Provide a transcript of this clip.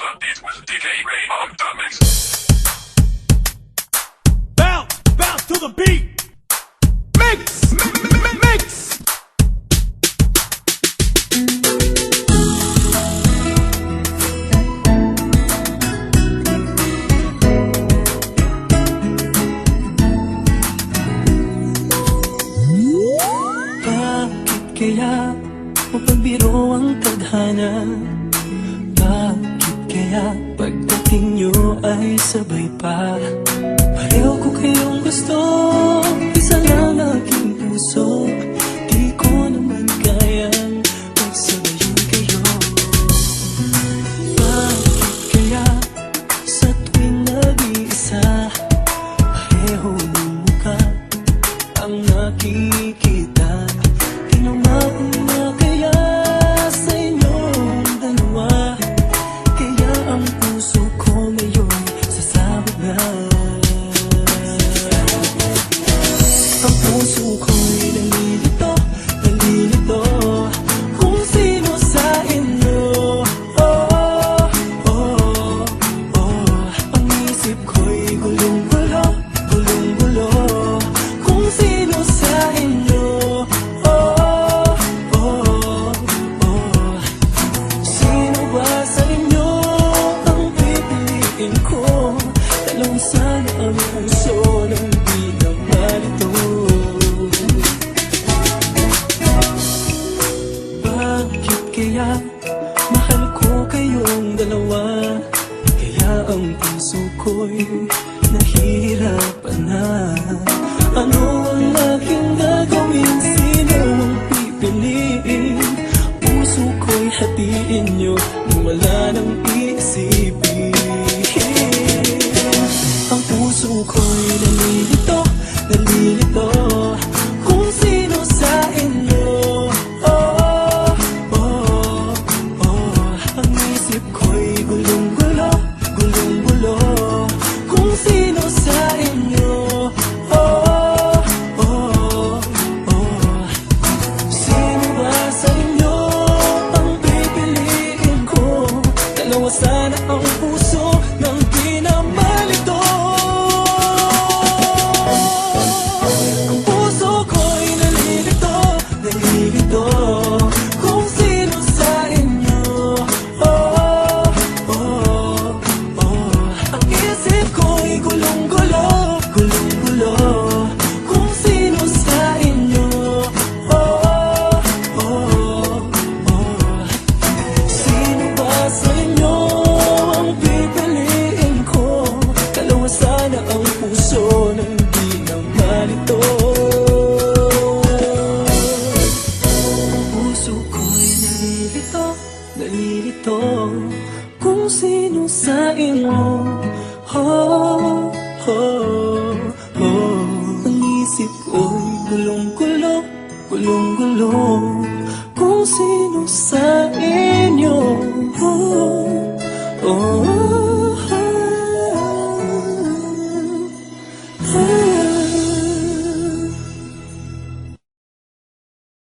The beat with DJ Ray on the mix. Bounce, bounce to the beat. Mix, mix. Bakit kaya mapagbiro ang tadhana? Bakit kaya pagdating nyo ay sabay pa? Pareho ko kayong gusto, isa lang aking puso. Di ko naman kayang magsabayin kayo. Bakit kaya sa tuwing nag-iisa, pareho ng mukha ang nakikita? Tinamang na kaya sa inyong dalawa, kaya ang puso ko ngayon sasabog na. Ang puso ko'y nalilito, nalilito kung sino sa inyo. Oh, oh, oh. Ang isip ko'y gulong-gulo, gulong-gulo kung sino sa inyo. Oh, oh, oh. Sino ba sa inyo ang pipiliin ko? Dalawang sana ang puso ng di na malito. Bakit kaya mahal ko kayong dalawa? Kaya ang puso ko'y nahihirapan na. Ano ang aking gagawin? Sino ang pipiliin? Puso ko'y hatiin nyo nang wala nang iisipin. Ang puso ko'y nalilito, nalilito kung sino sa inyo. Oh, oh, oh. Ang isip ko'y gulong-gulo, gulong-gulo kung sino sa inyo. Oh, oh, oh. Sino ba sa inyo ang pipiliin ko? Dalawa sana ang puso ng di na malito. Ang puso ko'y nalilito, nalilito kung sino sa inyo. Oh, oh, oh. Ang isip ko'y gulong-gulo, gulong-gulo kung sino sa inyo. Oh, oh, oh. Sino ba sa inyo ang pipiliin ko? Dalawa sana ang puso ng di na malito. Puso ko'y nalilito, nalilito kung sino sa inyo. Oh, oh, oh. Ang isip ko'y gulong-gulo, gulong-gulo kung sino sa inyo. Oh, oh.